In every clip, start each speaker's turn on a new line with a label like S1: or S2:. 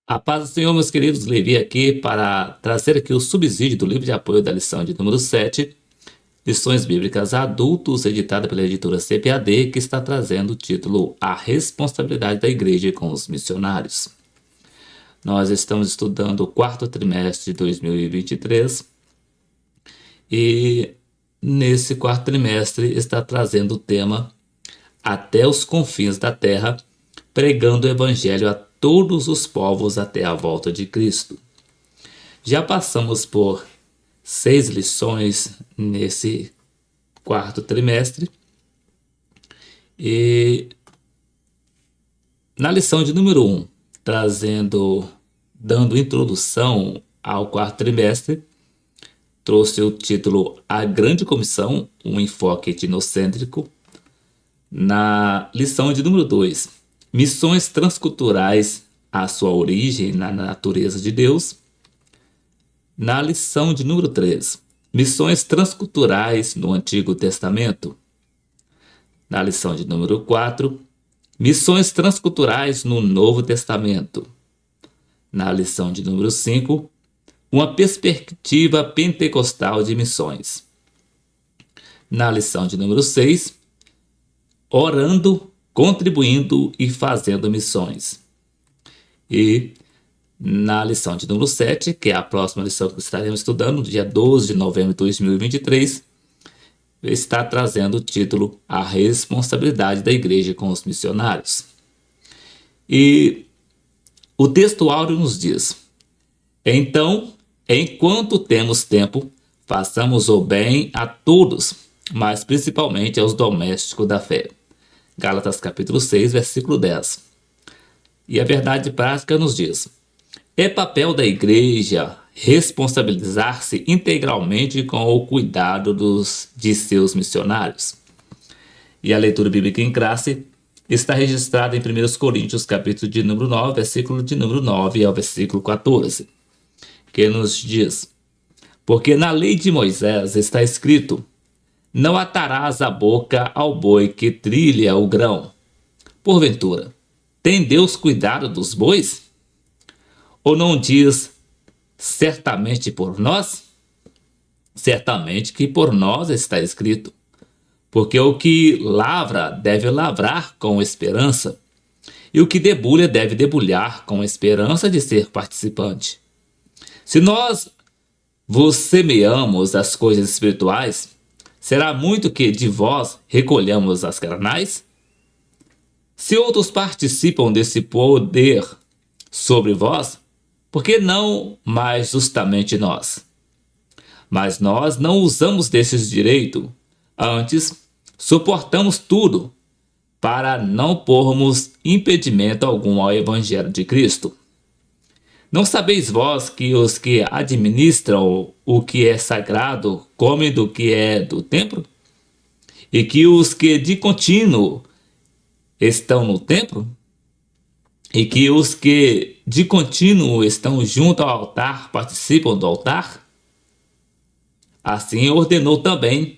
S1: A paz do Senhor, meus queridos, Levi aqui para trazer aqui o subsídio do livro de apoio da lição de número 7, Lições Bíblicas a Adultos, editada pela editora CPAD, que está trazendo o título A Responsabilidade da Igreja com os Missionários. Nós estamos estudando o quarto trimestre de 2023 e nesse quarto trimestre está trazendo o tema Até os confins da terra, pregando o evangelho a todos os povos até a volta de Cristo. Já passamos por 6 lições nesse quarto trimestre e na lição de número 1, dando introdução ao quarto trimestre, trouxe o título A Grande Comissão, um enfoque etnocêntrico. Na lição de número 2, Missões transculturais, a sua origem na natureza de Deus. Na lição de número 3, Missões transculturais no Antigo Testamento. Na lição de número 4, Missões transculturais no Novo Testamento. Na lição de número 5, uma perspectiva pentecostal de missões. Na lição de número 6, orando, contribuindo e fazendo missões. E na lição de número 7, que é a próxima lição que estaremos estudando, no dia 12 de novembro de 2023, está trazendo o título A Responsabilidade da Igreja com os Missionários. E o texto áureo nos diz: Então, enquanto temos tempo, façamos o bem a todos, mas principalmente aos domésticos da fé. Gálatas capítulo 6, versículo 10. E a verdade prática nos diz: é papel da igreja responsabilizar-se integralmente com o cuidado de seus missionários. E a leitura bíblica em classe está registrada em 1 Coríntios capítulo de número 9, versículo de número 9 ao versículo 14, que nos diz: porque na lei de Moisés está escrito: não atarás a boca ao boi que trilha o grão. Porventura, tem Deus cuidado dos bois? Ou não diz, certamente por nós? Certamente que por nós está escrito. Porque o que lavra deve lavrar com esperança, e o que debulha deve debulhar com esperança de ser participante. Se nós vos semeamos as coisas espirituais, será muito que de vós recolhamos as carnais? Se outros participam desse poder sobre vós, por que não mais justamente nós? Mas nós não usamos desses direitos, antes suportamos tudo, para não pormos impedimento algum ao Evangelho de Cristo. Não sabeis vós que os que administram o que é sagrado comem do que é do templo? E que os que de contínuo estão no templo? E que os que de contínuo estão junto ao altar participam do altar? Assim ordenou também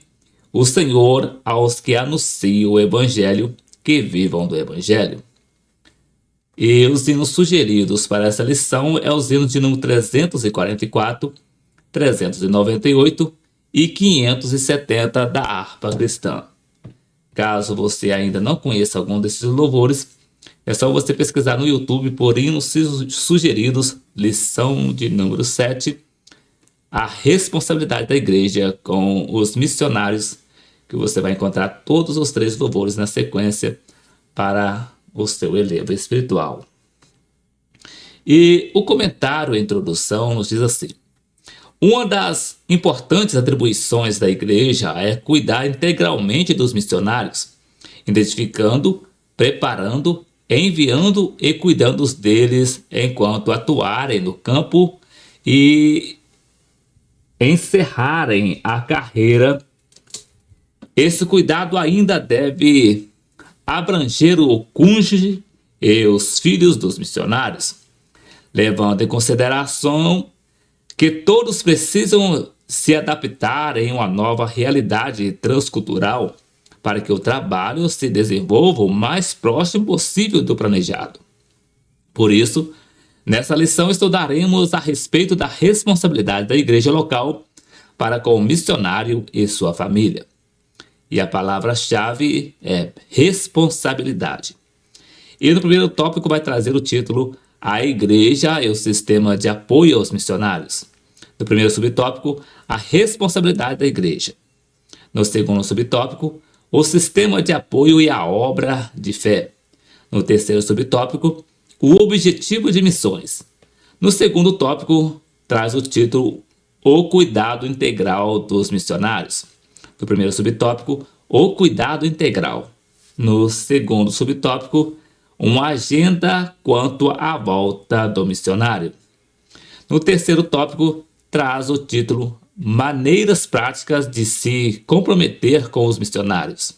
S1: o Senhor aos que anunciam o Evangelho que vivam do Evangelho. E os hinos sugeridos para essa lição é os hinos de número 344, 398 e 570 da harpa cristã. Caso você ainda não conheça algum desses louvores, é só você pesquisar no YouTube por hinos sugeridos, lição de número 7, a responsabilidade da igreja com os missionários, que você vai encontrar todos os 3 louvores na sequência para o seu elevo espiritual. E o comentário, a introdução, nos diz assim: uma das importantes atribuições da igreja é cuidar integralmente dos missionários, identificando, preparando, enviando e cuidando deles enquanto atuarem no campo e encerrarem a carreira. Esse cuidado ainda deve abranger o cônjuge e os filhos dos missionários, levando em consideração que todos precisam se adaptar em uma nova realidade transcultural para que o trabalho se desenvolva o mais próximo possível do planejado. Por isso, Nessa lição estudaremos a respeito da responsabilidade da igreja local para com o missionário e sua família. E a palavra-chave é responsabilidade. E no primeiro tópico vai trazer o título A Igreja e o Sistema de Apoio aos Missionários. No primeiro subtópico, a responsabilidade da igreja. No segundo subtópico, o sistema de apoio e a obra de fé. No terceiro subtópico, o objetivo de missões. No segundo tópico, traz o título O Cuidado Integral dos Missionários. No primeiro subtópico, o cuidado integral. No segundo subtópico, uma agenda quanto à volta do missionário. No terceiro tópico, traz o título Maneiras práticas de se comprometer com os missionários.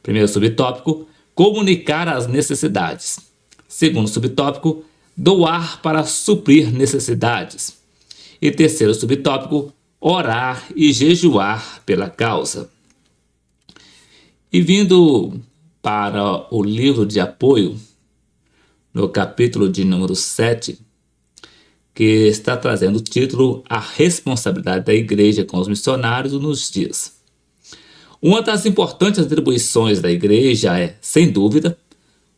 S1: Primeiro subtópico, comunicar as necessidades. Segundo subtópico, doar para suprir necessidades. E terceiro subtópico, orar e jejuar pela causa. E vindo para o livro de apoio, no capítulo de número 7, que está trazendo o título A Responsabilidade da Igreja com os Missionários nos Dias. Uma das importantes atribuições da igreja é, sem dúvida,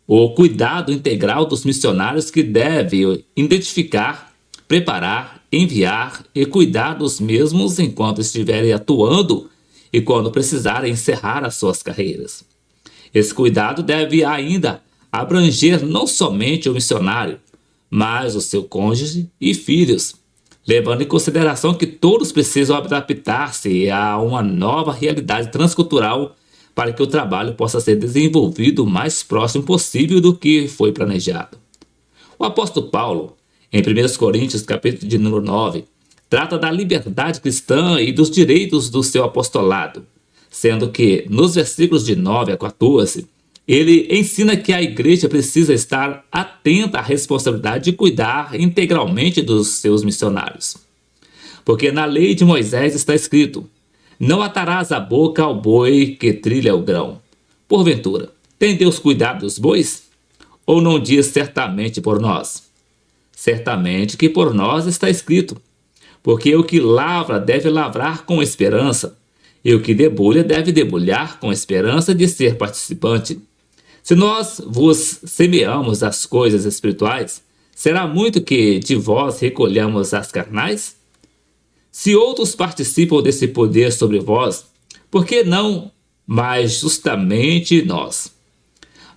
S1: o cuidado integral dos missionários, que deve identificar, preparar, enviar e cuidar dos mesmos enquanto estiverem atuando e quando precisarem encerrar as suas carreiras. Esse cuidado deve ainda abranger não somente o missionário, mas o seu cônjuge e filhos, levando em consideração que todos precisam adaptar-se a uma nova realidade transcultural para que o trabalho possa ser desenvolvido o mais próximo possível do que foi planejado. O apóstolo Paulo, em 1 Coríntios, capítulo de número 9, trata da liberdade cristã e dos direitos do seu apostolado, sendo que, nos versículos de 9 a 14, ele ensina que a igreja precisa estar atenta à responsabilidade de cuidar integralmente dos seus missionários. Porque na lei de Moisés está escrito: não atarás a boca ao boi que trilha o grão. Porventura, tem Deus cuidado dos bois? Ou não diz certamente por nós? Certamente que por nós está escrito: porque o que lavra deve lavrar com esperança, e o que debulha deve debulhar com esperança de ser participante. Se nós vos semeamos as coisas espirituais, será muito que de vós recolhamos as carnais? Se outros participam desse poder sobre vós, por que não mais justamente nós?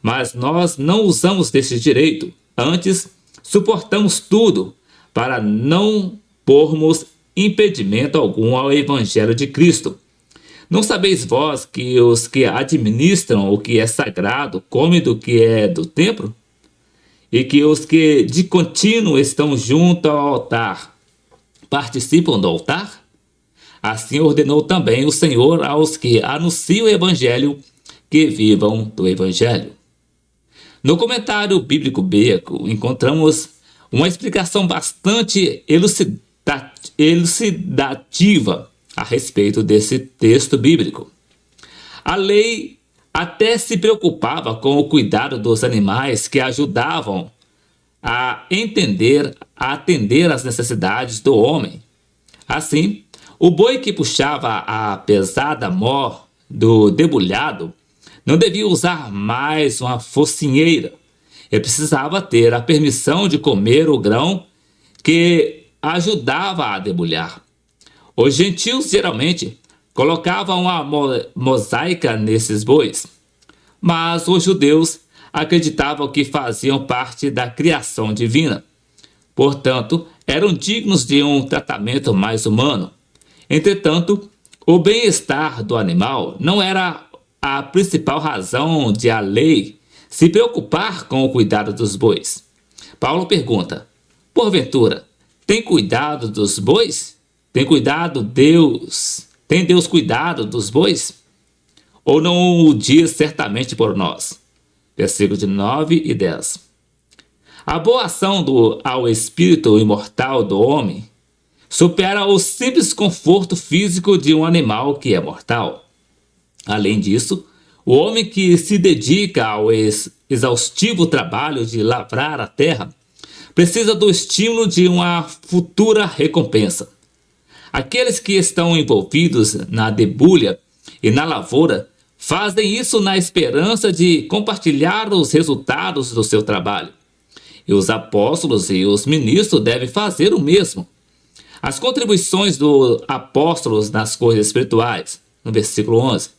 S1: Mas nós não usamos desse direito, antes suportamos tudo para não pormos impedimento algum ao evangelho de Cristo. Não sabeis vós que os que administram o que é sagrado comem do que é do templo? E que os que de contínuo estão junto ao altar participam do altar? Assim ordenou também o Senhor aos que anunciam o evangelho que vivam do evangelho. No comentário bíblico Beco, encontramos uma explicação bastante elucidativa a respeito desse texto bíblico. A lei até se preocupava com o cuidado dos animais que ajudavam a atender às necessidades do homem. Assim, o boi que puxava a pesada mó do debulhado não devia usar mais uma focinheira. Ele precisava ter a permissão de comer o grão que ajudava a debulhar. Os gentios geralmente colocavam uma mosaica nesses bois, mas os judeus acreditavam que faziam parte da criação divina. Portanto, eram dignos de um tratamento mais humano. Entretanto, o bem-estar do animal não era a principal razão de a lei se preocupar com o cuidado dos bois. Paulo pergunta: porventura, tem cuidado dos bois? Tem Deus cuidado dos bois? Ou não o diz certamente por nós? Versículos de 9 e 10. A boa ação ao espírito imortal do homem supera o simples conforto físico de um animal que é mortal. Além disso, o homem que se dedica ao exaustivo trabalho de lavrar a terra precisa do estímulo de uma futura recompensa. Aqueles que estão envolvidos na debulha e na lavoura fazem isso na esperança de compartilhar os resultados do seu trabalho. E os apóstolos e os ministros devem fazer o mesmo. As contribuições dos apóstolos nas coisas espirituais, no versículo 11,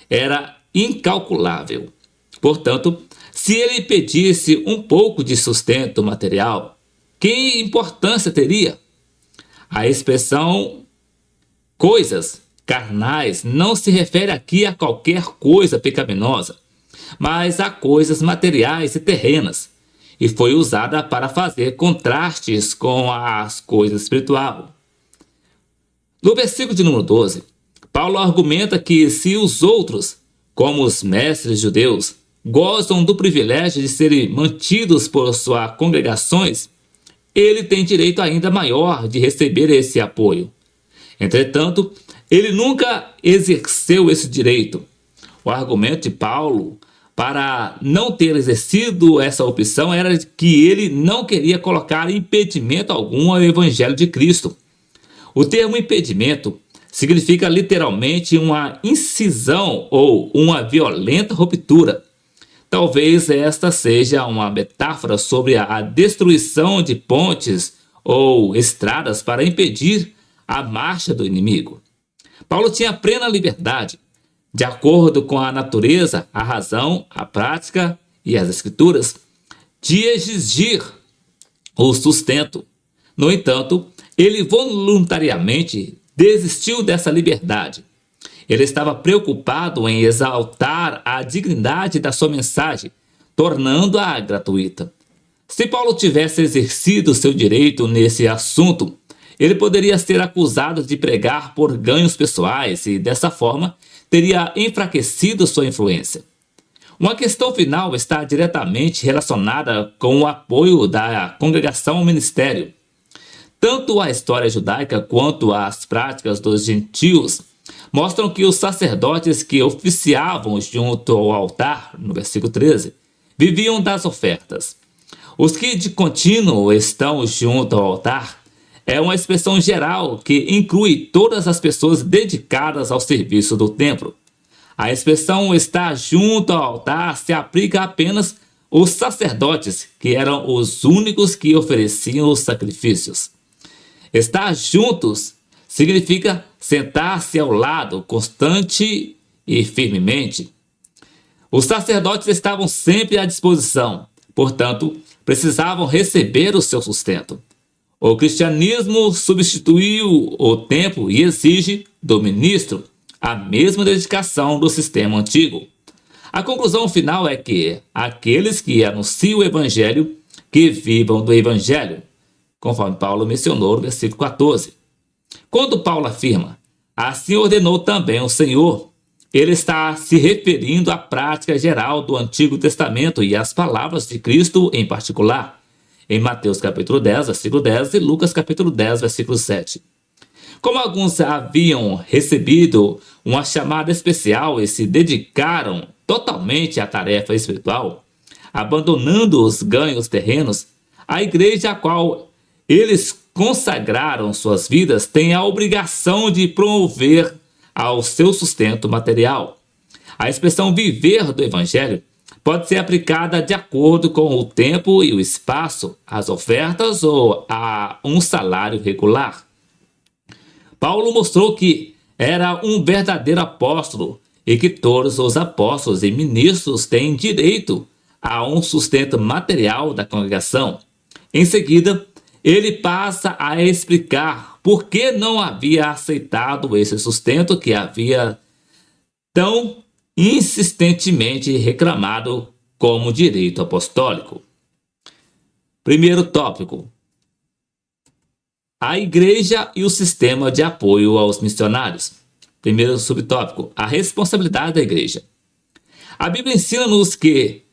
S1: era incalculável. Portanto, se ele pedisse um pouco de sustento material, que importância teria? A expressão coisas carnais não se refere aqui a qualquer coisa pecaminosa, mas a coisas materiais e terrenas, e foi usada para fazer contrastes com as coisas espirituais. No versículo de número 12, Paulo argumenta que se os outros, como os mestres judeus, gozam do privilégio de serem mantidos por suas congregações, ele tem direito ainda maior de receber esse apoio. Entretanto, ele nunca exerceu esse direito. O argumento de Paulo para não ter exercido essa opção era que ele não queria colocar impedimento algum ao evangelho de Cristo. O termo impedimento significa literalmente uma incisão ou uma violenta ruptura. Talvez esta seja uma metáfora sobre a destruição de pontes ou estradas para impedir a marcha do inimigo. Paulo tinha plena liberdade, de acordo com a natureza, a razão, a prática e as escrituras, de exigir o sustento. No entanto, ele voluntariamente desistiu dessa liberdade. Ele estava preocupado em exaltar a dignidade da sua mensagem, tornando-a gratuita. Se Paulo tivesse exercido seu direito nesse assunto, ele poderia ser acusado de pregar por ganhos pessoais e, dessa forma, teria enfraquecido sua influência. Uma questão final está diretamente relacionada com o apoio da congregação ao ministério. Tanto a história judaica quanto as práticas dos gentios mostram que os sacerdotes que oficiavam junto ao altar, no versículo 13, viviam das ofertas. Os que de contínuo estão junto ao altar é uma expressão geral que inclui todas as pessoas dedicadas ao serviço do templo. A expressão estar junto ao altar se aplica apenas aos sacerdotes, que eram os únicos que ofereciam os sacrifícios. Estar juntos significa sentar-se ao lado, constante e firmemente. Os sacerdotes estavam sempre à disposição, portanto, precisavam receber o seu sustento. O cristianismo substituiu o templo e exige do ministro a mesma dedicação do sistema antigo. A conclusão final é que aqueles que anunciam o evangelho, que vivam do evangelho, conforme Paulo mencionou no versículo 14. Quando Paulo afirma, assim ordenou também o Senhor, ele está se referindo à prática geral do Antigo Testamento e às palavras de Cristo em particular, em Mateus capítulo 10, versículo 10 e Lucas capítulo 10, versículo 7. Como alguns haviam recebido uma chamada especial e se dedicaram totalmente à tarefa espiritual, abandonando os ganhos terrenos, a igreja a qual eles consagraram suas vidas tem a obrigação de promover ao seu sustento material. A expressão viver do evangelho pode ser aplicada de acordo com o tempo e o espaço, as ofertas ou a um salário regular. Paulo mostrou que era um verdadeiro apóstolo e que todos os apóstolos e ministros têm direito a um sustento material da congregação. Em seguida, ele passa a explicar por que não havia aceitado esse sustento que havia tão insistentemente reclamado como direito apostólico. Primeiro tópico: a igreja e o sistema de apoio aos missionários. Primeiro subtópico: a responsabilidade da igreja. A Bíblia ensina-nos que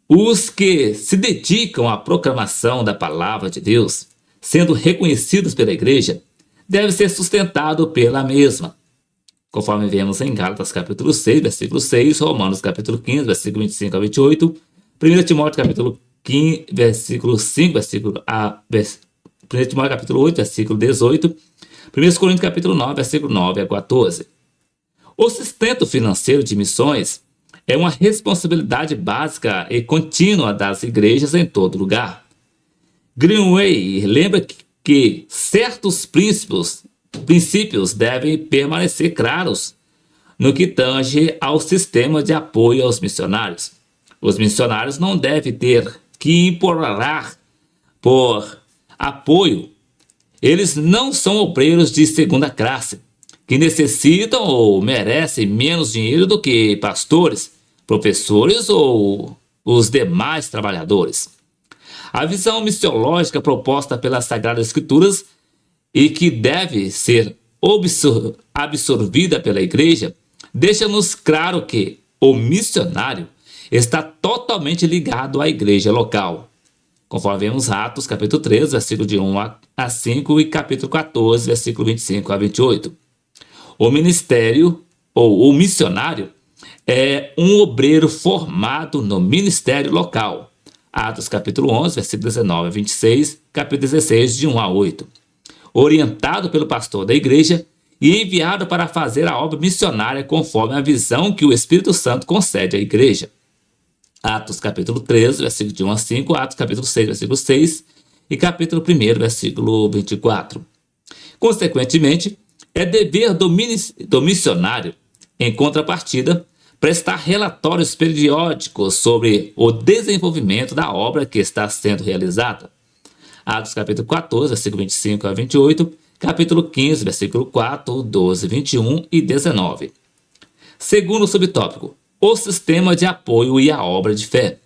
S1: os que se dedicam à proclamação da palavra de Deus, sendo reconhecidos pela igreja, devem ser sustentados pela mesma, conforme vemos em Gálatas capítulo 6, versículo 6, Romanos capítulo 15, versículo 25 a 28, 1 Timóteo capítulo 15, versículo 5, versículo 1 Timóteo capítulo 8, versículo 18, 1 Coríntios capítulo 9, versículo 9 a 14. O sustento financeiro de missões é uma responsabilidade básica e contínua das igrejas em todo lugar. Greenway lembra que certos princípios devem permanecer claros no que tange ao sistema de apoio aos missionários. Os missionários não devem ter que implorar por apoio. Eles não são obreiros de segunda classe, que necessitam ou merecem menos dinheiro do que pastores, professores ou os demais trabalhadores. A visão missiológica proposta pelas Sagradas Escrituras e que deve ser absorvida pela igreja deixa-nos claro que o missionário está totalmente ligado à igreja local, conforme vemos Atos capítulo 13, versículo de 1 a 5 e capítulo 14, versículo 25 a 28. O ministério ou o missionário é um obreiro formado no ministério local. Atos capítulo 11, versículo 19 a 26, capítulo 16, de 1 a 8. Orientado pelo pastor da igreja e enviado para fazer a obra missionária conforme a visão que o Espírito Santo concede à igreja. Atos capítulo 13, versículo de 1 a 5, Atos capítulo 6, versículo 6 e capítulo 1, versículo 24. Consequentemente, é dever do missionário, em contrapartida, prestar relatórios periódicos sobre o desenvolvimento da obra que está sendo realizada. Atos capítulo 14, versículo 25 a 28, capítulo 15, versículo 4, 12, 21 e 19. Segundo subtópico, o sistema de apoio e a obra de fé.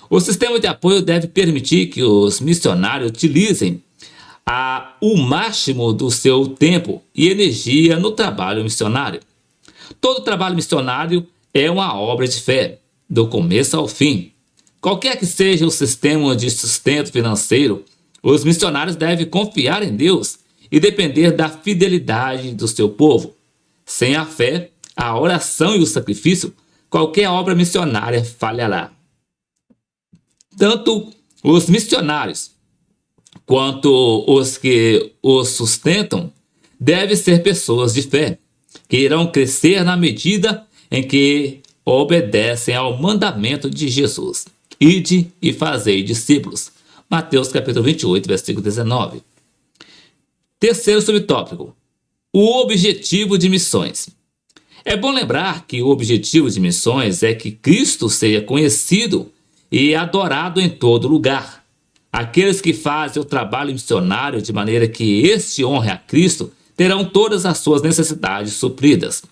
S1: O sistema de apoio deve permitir que os missionários utilizem o máximo do seu tempo e energia no trabalho missionário. Todo trabalho missionário é uma obra de fé, do começo ao fim. Qualquer que seja o sistema de sustento financeiro, os missionários devem confiar em Deus e depender da fidelidade do seu povo. Sem a fé, a oração e o sacrifício, qualquer obra missionária falhará. Tanto os missionários quanto os que os sustentam devem ser pessoas de fé, que irão crescer na medida em que obedecem ao mandamento de Jesus. Ide e fazei discípulos. Mateus capítulo 28, versículo 19. Terceiro subtópico, o objetivo de missões. É bom lembrar que o objetivo de missões é que Cristo seja conhecido e adorado em todo lugar. Aqueles que fazem o trabalho missionário de maneira que este honre a Cristo terão todas as suas necessidades supridas.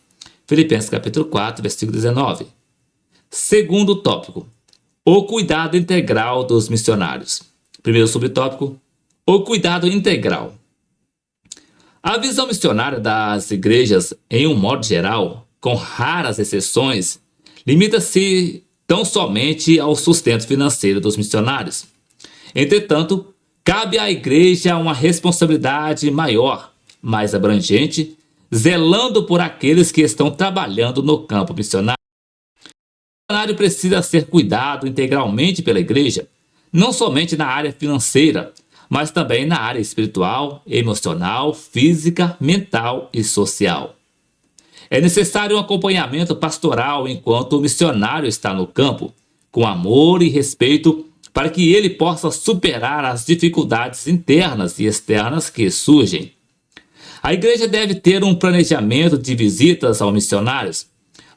S1: Filipenses capítulo 4, versículo 19. Segundo tópico, o cuidado integral dos missionários. Primeiro subtópico, o cuidado integral. A visão missionária das igrejas, em um modo geral, com raras exceções, limita-se tão somente ao sustento financeiro dos missionários. Entretanto, cabe à igreja uma responsabilidade maior, mais abrangente, zelando por aqueles que estão trabalhando no campo missionário. O missionário precisa ser cuidado integralmente pela igreja, não somente na área financeira, mas também na área espiritual, emocional, física, mental e social. É necessário um acompanhamento pastoral enquanto o missionário está no campo, com amor e respeito, para que ele possa superar as dificuldades internas e externas que surgem. A igreja deve ter um planejamento de visitas aos missionários,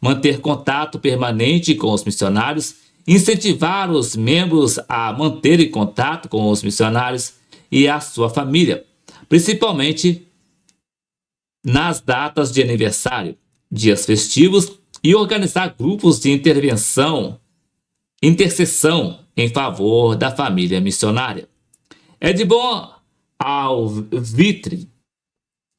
S1: manter contato permanente com os missionários, incentivar os membros a manterem contato com os missionários e a sua família, principalmente nas datas de aniversário, dias festivos, e organizar grupos de intercessão em favor da família missionária. É de bom alvitre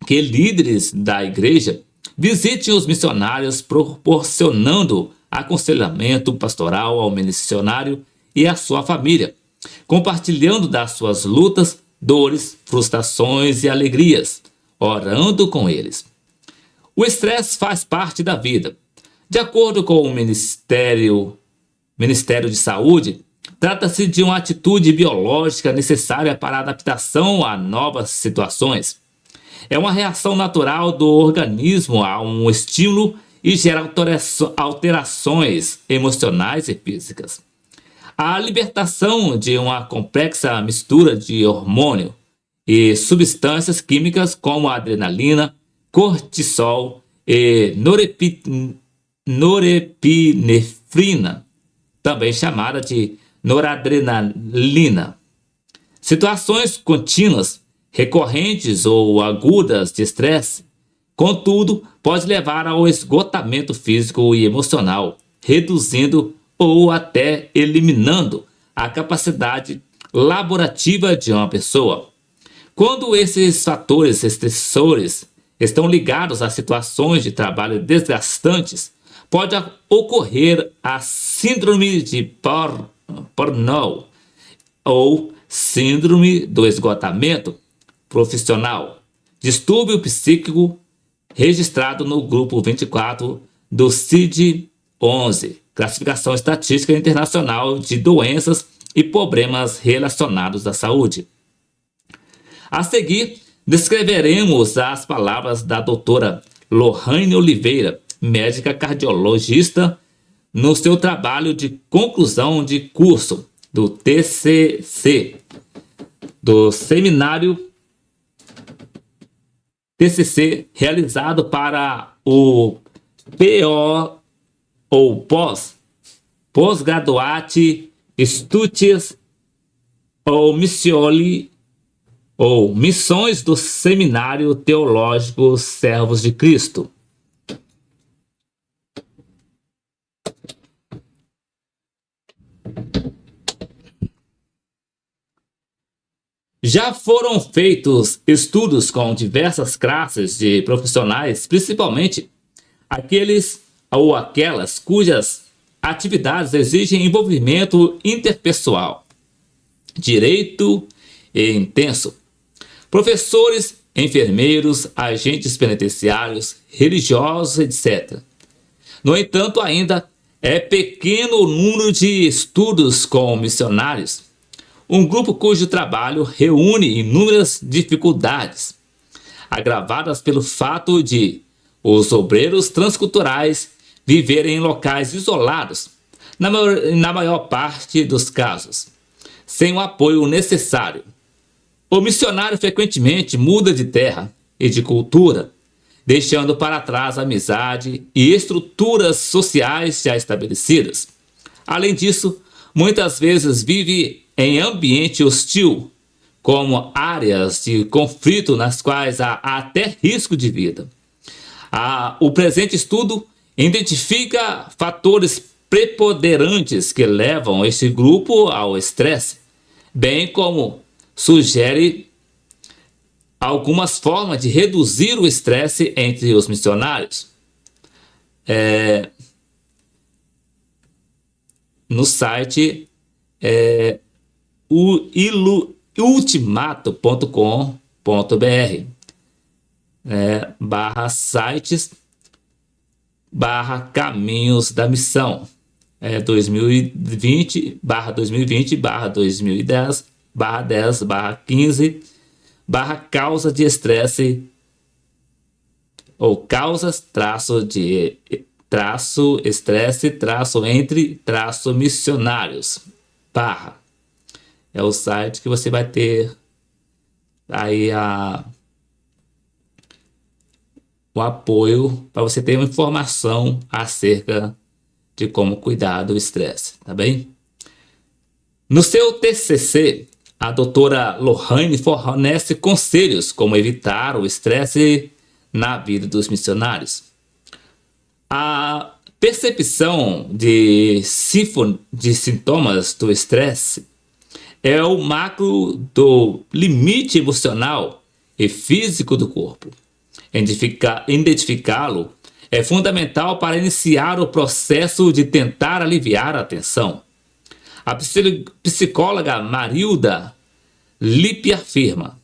S1: que líderes da igreja visitem os missionários proporcionando aconselhamento pastoral ao missionário e à sua família, compartilhando das suas lutas, dores, frustrações e alegrias, orando com eles. O estresse faz parte da vida. De acordo com o Ministério de Saúde, Trata-se de uma atitude biológica necessária para a adaptação a novas situações. É uma reação natural do organismo a um estímulo e gera alterações emocionais e físicas. A libertação de uma complexa mistura de hormônio e substâncias químicas como a adrenalina, cortisol e norepinefrina, também chamada de noradrenalina. Situações contínuas, recorrentes ou agudas de estresse, contudo, pode levar ao esgotamento físico e emocional, reduzindo ou até eliminando a capacidade laborativa de uma pessoa. Quando esses fatores estressores estão ligados a situações de trabalho desgastantes, pode ocorrer a síndrome de burnout ou síndrome do esgotamento profissional, distúrbio psíquico registrado no grupo 24 do CID-11, Classificação Estatística Internacional de Doenças e Problemas Relacionados à Saúde. A seguir, descreveremos as palavras da doutora Lohane Oliveira, médica cardiologista, no seu trabalho de conclusão de curso do TCC, do seminário TCC realizado para o PO ou Postgraduate Studies ou Missioli ou Missões do Seminário Teológico Servos de Cristo. Já foram feitos estudos com diversas classes de profissionais, principalmente aqueles ou aquelas cujas atividades exigem envolvimento interpessoal, direito e intenso. Professores, enfermeiros, agentes penitenciários, religiosos, etc. No entanto, ainda é pequeno o número de estudos com missionários, um grupo cujo trabalho reúne inúmeras dificuldades, agravadas pelo fato de os obreiros transculturais viverem em locais isolados, na maior parte dos casos, sem o apoio necessário. O missionário frequentemente muda de terra e de cultura, deixando para trás a amizade e estruturas sociais já estabelecidas. Além disso, muitas vezes vive em ambiente hostil, como áreas de conflito nas quais há até risco de vida. O presente estudo identifica fatores preponderantes que levam este grupo ao estresse, bem como sugere algumas formas de reduzir o estresse entre os missionários. No site ultimato.com.br /sites /caminhos da missão 2020/2010 /10/15 causa de estresse ou causas estresse entre missionários é o site que você vai ter aí o apoio para você ter uma informação acerca de como cuidar do estresse, tá bem? No seu TCC, a doutora Lohane fornece conselhos como evitar o estresse na vida dos missionários. A percepção de sintomas do estresse é o macro do limite emocional e físico do corpo. Identificá-lo é fundamental para iniciar o processo de tentar aliviar a tensão. A psicóloga Marilda Lippe afirma: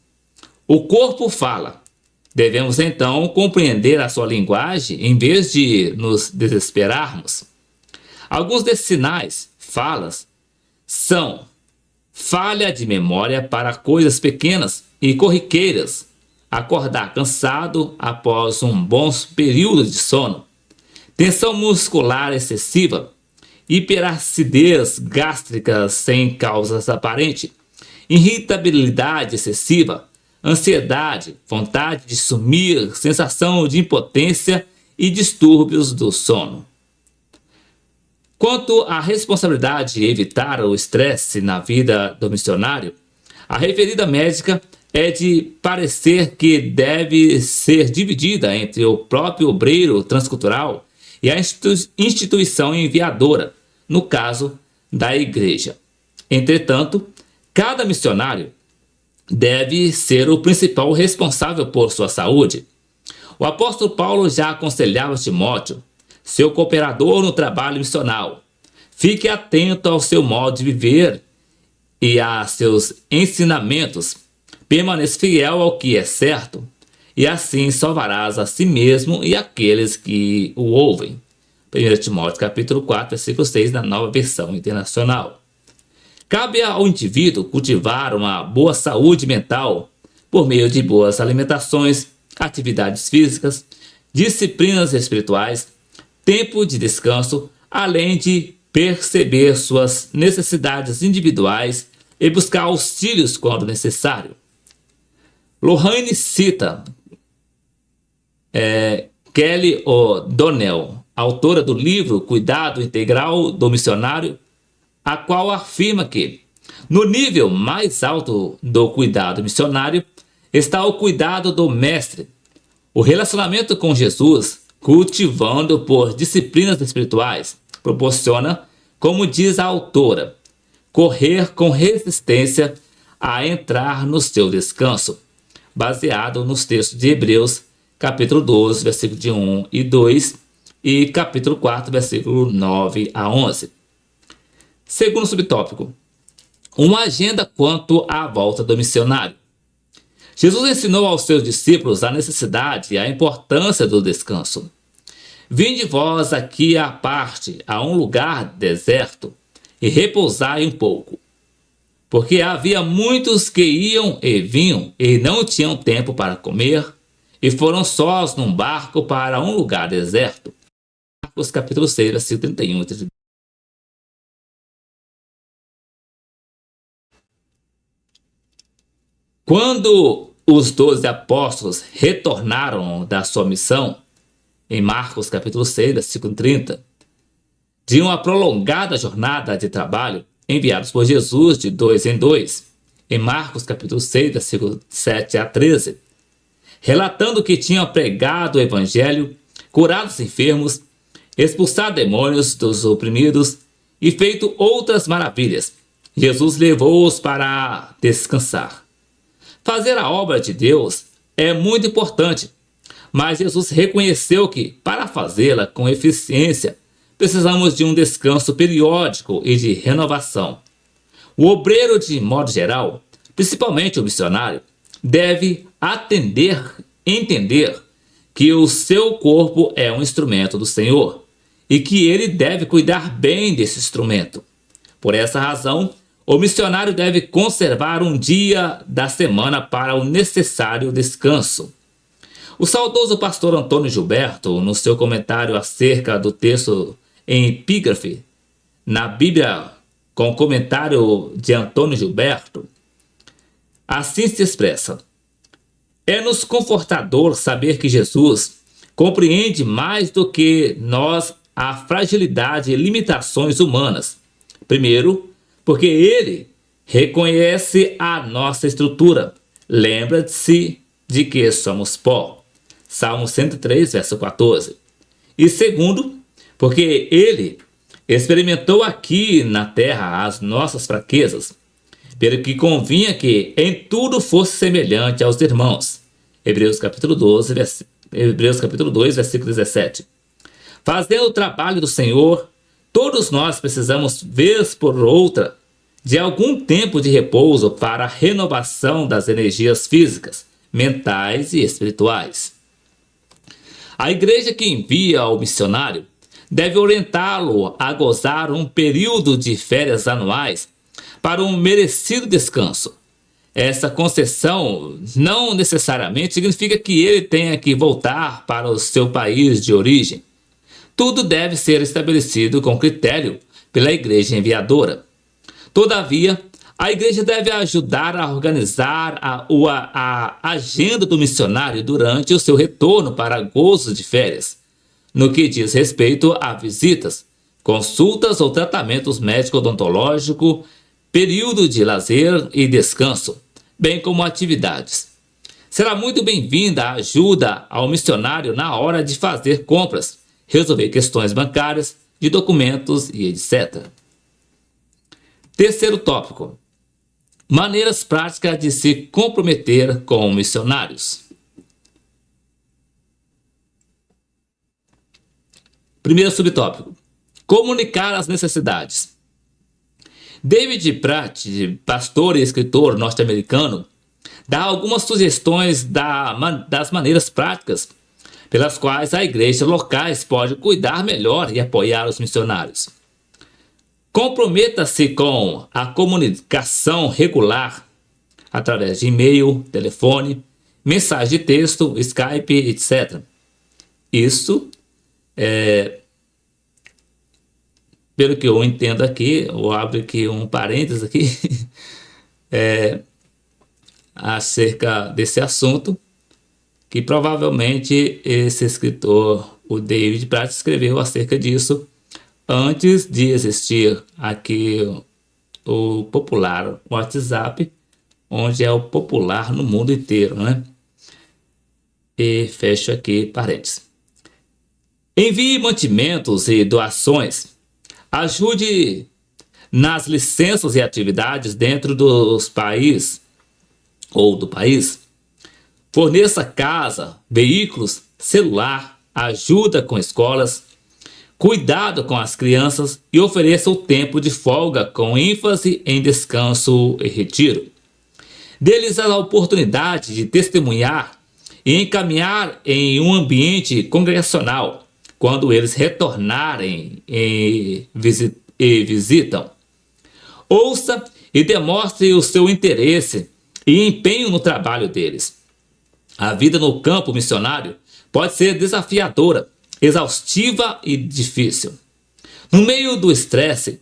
S1: o corpo fala. Devemos então compreender a sua linguagem em vez de nos desesperarmos. Alguns desses sinais, falas, são falha de memória para coisas pequenas e corriqueiras, acordar cansado após um bom período de sono, tensão muscular excessiva, hiperacidez gástrica sem causas aparentes, irritabilidade excessiva, ansiedade, vontade de sumir, sensação de impotência e distúrbios do sono. Quanto à responsabilidade de evitar o estresse na vida do missionário, a referida médica é de parecer que deve ser dividida entre o próprio obreiro transcultural e a instituição enviadora, no caso da igreja. Entretanto, cada missionário deve ser o principal responsável por sua saúde. O apóstolo Paulo já aconselhava Timóteo, seu cooperador no trabalho missional: fique atento ao seu modo de viver e a seus ensinamentos, permaneça fiel ao que é certo, e assim salvarás a si mesmo e aqueles que o ouvem. 1 Timóteo capítulo 4, versículo 6, na Nova Versão Internacional. Cabe ao indivíduo cultivar uma boa saúde mental por meio de boas alimentações, atividades físicas, disciplinas espirituais, tempo de descanso, além de perceber suas necessidades individuais e buscar auxílios quando necessário. Lorraine cita Kelly O'Donnell, autora do livro Cuidado Integral do Missionário, a qual afirma que, no nível mais alto do cuidado missionário, está o cuidado do mestre, o relacionamento com Jesus, cultivando por disciplinas espirituais, proporciona, como diz a autora, correr com resistência a entrar no seu descanso, baseado nos textos de Hebreus, capítulo 12, versículo de 1 e 2, e capítulo 4, versículo 9 a 11. Segundo subtópico, uma agenda quanto à volta do missionário. Jesus ensinou aos seus discípulos a necessidade e a importância do descanso. Vinde vós aqui à parte, a um lugar deserto, e repousai um pouco. Porque havia muitos que iam e vinham e não tinham tempo para comer, e foram sós num barco para um lugar deserto. Marcos capítulo 6, versículo 31 e 32. Quando os 12 apóstolos retornaram da sua missão, em Marcos capítulo 6, versículo 30, de uma prolongada jornada de trabalho, enviados por Jesus de 2 em 2, em Marcos capítulo 6, versículo 7 a 13, relatando que tinham pregado o evangelho, curado os enfermos, expulsado demônios dos oprimidos e feito outras maravilhas. Jesus levou-os para descansar. Fazer a obra de Deus é muito importante, mas Jesus reconheceu que, para fazê-la com eficiência, precisamos de um descanso periódico e de renovação. O obreiro, de modo geral, principalmente o missionário, deve entender que o seu corpo é um instrumento do Senhor e que ele deve cuidar bem desse instrumento. Por essa razão, o missionário deve conservar um dia da semana para o necessário descanso. O saudoso pastor Antônio Gilberto, no seu comentário acerca do texto em epígrafe, na Bíblia com comentário de Antônio Gilberto, assim se expressa: é-nos confortador saber que Jesus compreende mais do que nós a fragilidade e limitações humanas. Primeiro, porque ele reconhece a nossa estrutura. Lembra-se de que somos pó. Salmo 103, verso 14. E segundo, porque ele experimentou aqui na terra as nossas fraquezas, pelo que convinha que em tudo fosse semelhante aos irmãos. Hebreus capítulo 2, versículo 17. Fazendo o trabalho do Senhor, todos nós precisamos, vez por outra, de algum tempo de repouso para a renovação das energias físicas, mentais e espirituais. A igreja que envia o missionário deve orientá-lo a gozar um período de férias anuais para um merecido descanso. Essa concessão não necessariamente significa que ele tenha que voltar para o seu país de origem. Tudo deve ser estabelecido com critério pela igreja enviadora. Todavia, a igreja deve ajudar a organizar a agenda do missionário durante o seu retorno para gozos de férias, no que diz respeito a visitas, consultas ou tratamentos médico-odontológico, período de lazer e descanso, bem como atividades. Será muito bem-vinda a ajuda ao missionário na hora de fazer compras, resolver questões bancárias, de documentos e etc. Terceiro tópico: maneiras práticas de se comprometer com missionários. Primeiro subtópico: comunicar as necessidades. David Pratt, pastor e escritor norte-americano, dá algumas sugestões das maneiras práticas pelas quais a igreja locais pode cuidar melhor e apoiar os missionários. Comprometa-se com a comunicação regular através de e-mail, telefone, mensagem de texto, Skype, etc. Isso pelo que eu entendo aqui, eu abro aqui um parênteses aqui, acerca desse assunto, que provavelmente esse escritor, o David Pratt, escreveu acerca disso antes de existir aqui o popular WhatsApp, onde é o popular no mundo inteiro, né? E fecho aqui parênteses. Envie mantimentos e doações. Ajude nas licenças e atividades dentro dos países ou do país. Forneça casa, veículos, celular, ajuda com escolas, cuidado com as crianças e ofereça o tempo de folga com ênfase em descanso e retiro. Dê-lhes a oportunidade de testemunhar e encaminhar em um ambiente congregacional quando eles retornarem e visitam. Ouça e demonstre o seu interesse e empenho no trabalho deles. A vida no campo missionário pode ser desafiadora, exaustiva e difícil. No meio do estresse,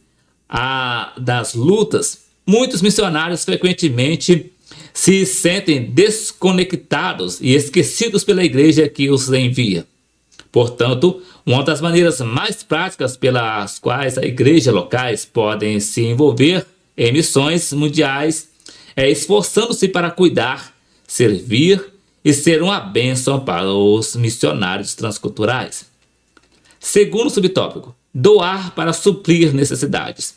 S1: das lutas, muitos missionários frequentemente se sentem desconectados e esquecidos pela igreja que os envia. Portanto, uma das maneiras mais práticas pelas quais as igrejas locais podem se envolver em missões mundiais é esforçando-se para cuidar, servir e ser uma bênção para os missionários transculturais. Segundo subtópico: doar para suprir necessidades.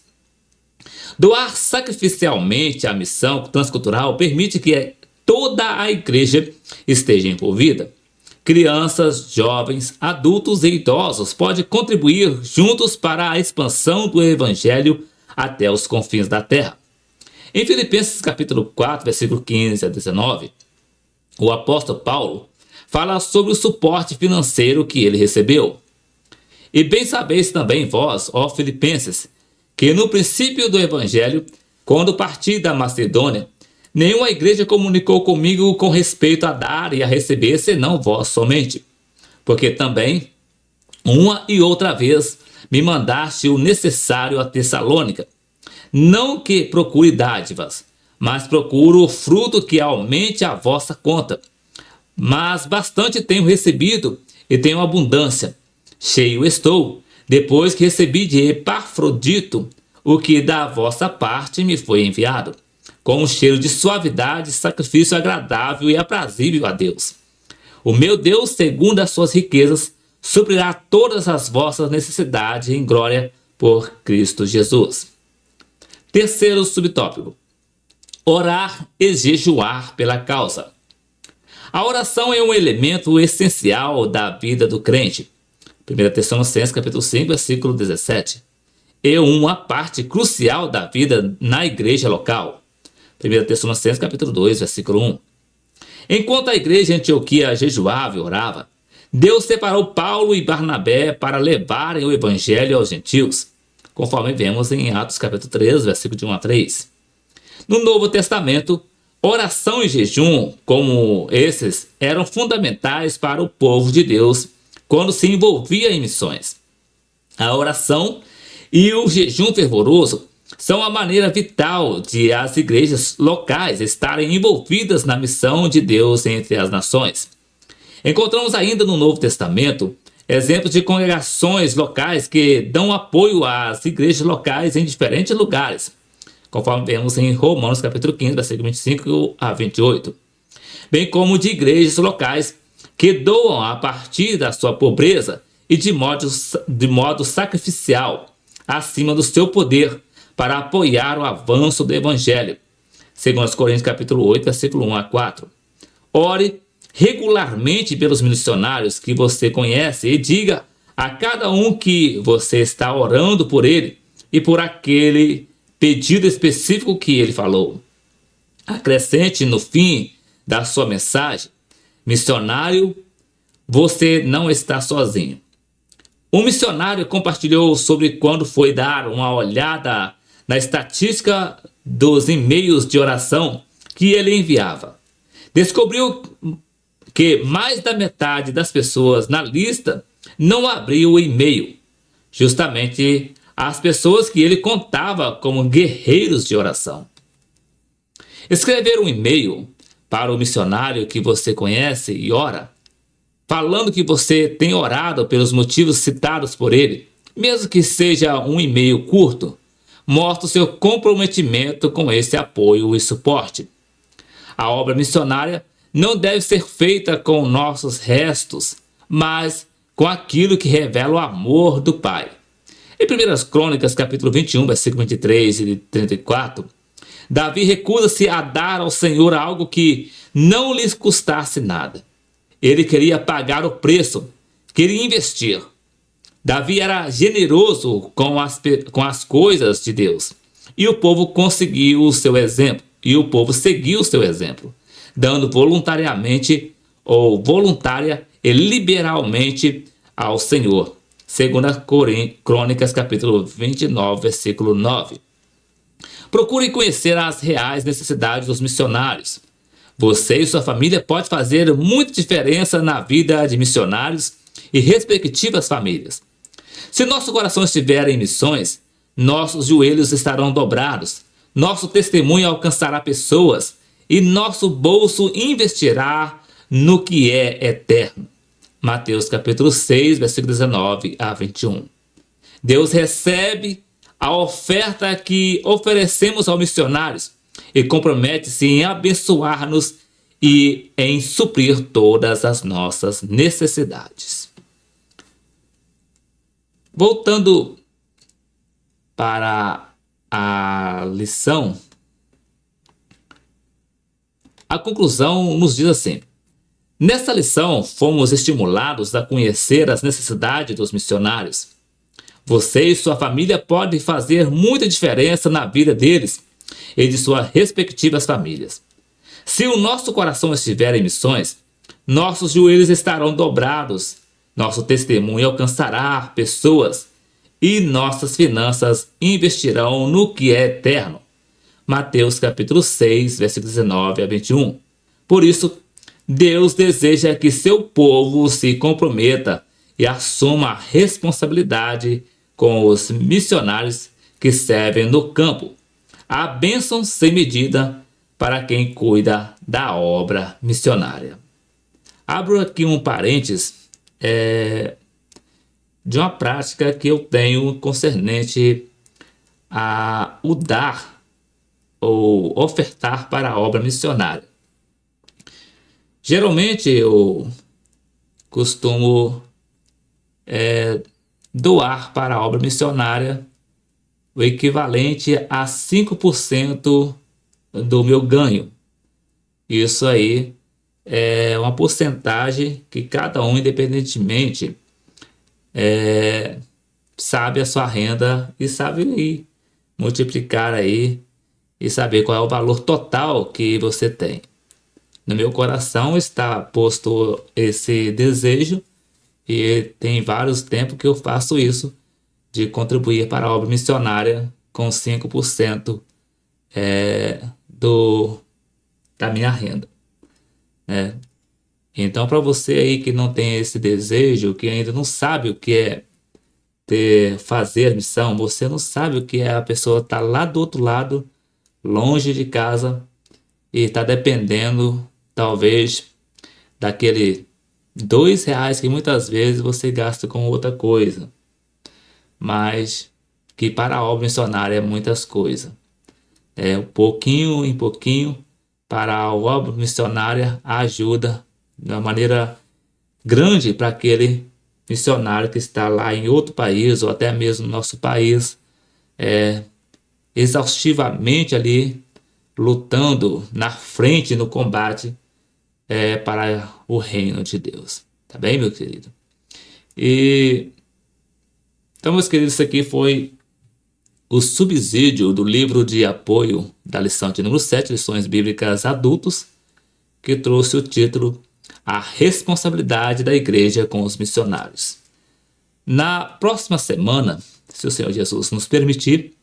S1: Doar sacrificialmente à missão transcultural permite que toda a igreja esteja envolvida. Crianças, jovens, adultos e idosos podem contribuir juntos para a expansão do evangelho até os confins da terra. Em Filipenses capítulo 4, versículo 15 a 19, o apóstolo Paulo fala sobre o suporte financeiro que ele recebeu. E bem sabeis também vós, ó Filipenses, que no princípio do evangelho, quando parti da Macedônia, nenhuma igreja comunicou comigo com respeito a dar e a receber, senão vós somente. Porque também, uma e outra vez, me mandaste o necessário a Tessalônica. Não que procure dádivas, mas procuro o fruto que aumente a vossa conta. Mas bastante tenho recebido e tenho abundância. Cheio estou, depois que recebi de Epafrodito o que da vossa parte me foi enviado, com um cheiro de suavidade, sacrifício agradável e aprazível a Deus. O meu Deus, segundo as suas riquezas, suprirá todas as vossas necessidades em glória por Cristo Jesus. Terceiro subtópico: orar e jejuar pela causa. A oração é um elemento essencial da vida do crente. 1 Tessalonicenses capítulo 5, versículo 17. É uma parte crucial da vida na igreja local. 1 Tessalonicenses capítulo 2, versículo 1. Enquanto a igreja em Antioquia jejuava e orava, Deus separou Paulo e Barnabé para levarem o evangelho aos gentios, conforme vemos em Atos capítulo 3, versículo de 1 a 3. No Novo Testamento, oração e jejum, como esses, eram fundamentais para o povo de Deus quando se envolvia em missões. A oração e o jejum fervoroso são a maneira vital de as igrejas locais estarem envolvidas na missão de Deus entre as nações. Encontramos ainda no Novo Testamento exemplos de congregações locais que dão apoio às igrejas locais em diferentes lugares, conforme vemos em Romanos capítulo 15, versículo 25 a 28, bem como de igrejas locais que doam a partir da sua pobreza e de modo sacrificial, acima do seu poder, para apoiar o avanço do Evangelho. 2 Coríntios capítulo 8, versículo 1 a 4. Ore regularmente pelos missionários que você conhece e diga a cada um que você está orando por ele e por aquele pedido específico que ele falou. Acrescente no fim da sua mensagem: missionário, você não está sozinho. Um missionário compartilhou sobre quando foi dar uma olhada na estatística dos e-mails de oração que ele enviava. Descobriu que mais da metade das pessoas na lista não abriu o e-mail, justamente as pessoas que ele contava como guerreiros de oração. Escrever um e-mail para o missionário que você conhece e ora, falando que você tem orado pelos motivos citados por ele, mesmo que seja um e-mail curto, mostra o seu comprometimento com esse apoio e suporte. A obra missionária não deve ser feita com nossos restos, mas com aquilo que revela o amor do Pai. Em 1 Crônicas, capítulo 21, versículo 23 e 34, Davi recusa-se a dar ao Senhor algo que não lhes custasse nada. Ele queria pagar o preço, queria investir. Davi era generoso com as coisas de Deus. E o povo seguiu o seu exemplo, dando voluntariamente ou voluntária e liberalmente ao Senhor. 2 Crônicas, capítulo 29, versículo 9. Procure conhecer as reais necessidades dos missionários. Você e sua família podem fazer muita diferença na vida de missionários e respectivas famílias. Se nosso coração estiver em missões, nossos joelhos estarão dobrados, nosso testemunho alcançará pessoas e nosso bolso investirá no que é eterno. Mateus capítulo 6, versículo 19 a 21. Deus recebe a oferta que oferecemos aos missionários e compromete-se em abençoar-nos e em suprir todas as nossas necessidades. Voltando para a lição, a conclusão nos diz assim: nesta lição, fomos estimulados a conhecer as necessidades dos missionários. Você e sua família podem fazer muita diferença na vida deles e de suas respectivas famílias. Se o nosso coração estiver em missões, nossos joelhos estarão dobrados, nosso testemunho alcançará pessoas e nossas finanças investirão no que é eterno. Mateus capítulo 6, versículos 19 a 21. Por isso, Deus deseja que seu povo se comprometa e assuma a responsabilidade com os missionários que servem no campo. Há bênção sem medida para quem cuida da obra missionária. Abro aqui um parênteses de uma prática que eu tenho concernente a o dar ou ofertar para a obra missionária. Geralmente eu costumo doar para a obra missionária o equivalente a 5% do meu ganho. Isso aí é uma porcentagem que cada um, independentemente, sabe a sua renda e sabe aí multiplicar aí e saber qual é o valor total que você tem. No meu coração está posto esse desejo e tem vários tempos que eu faço isso, de contribuir para a obra missionária com 5% da minha renda, né? Então, para você aí que não tem esse desejo, que ainda não sabe o que é fazer a missão, você não sabe o que é a pessoa estar lá do outro lado, longe de casa, e está dependendo, talvez, daquele R$ 2 que muitas vezes você gasta com outra coisa, mas que para a obra missionária é muitas coisas. É pouquinho em pouquinho para a obra missionária ajuda de uma maneira grande para aquele missionário que está lá em outro país ou até mesmo no nosso país, exaustivamente ali lutando na frente no combate para o reino de Deus. Tá bem, meu querido? E então, meus queridos, isso aqui foi o subsídio do livro de apoio da lição de número 7, Lições Bíblicas Adultos, que trouxe o título A Responsabilidade da Igreja com os Missionários. Na próxima semana, se o Senhor Jesus nos permitir,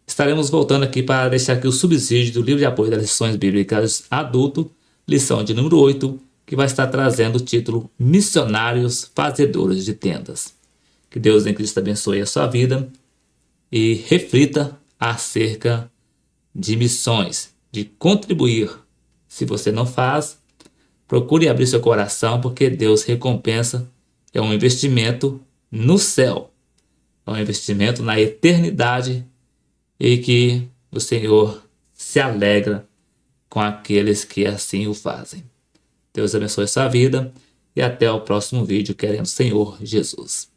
S1: estaremos voltando aqui para deixar aqui o subsídio do livro de apoio das lições bíblicas adulto, lição de número 8, que vai estar trazendo o título Missionários Fazedores de Tendas. Que Deus em Cristo abençoe a sua vida e reflita acerca de missões, de contribuir. Se você não faz, procure abrir seu coração, porque Deus recompensa. É um investimento no céu, é um investimento na eternidade, e que o Senhor se alegra com aqueles que assim o fazem. Deus abençoe sua vida e até o próximo vídeo, querendo o Senhor Jesus.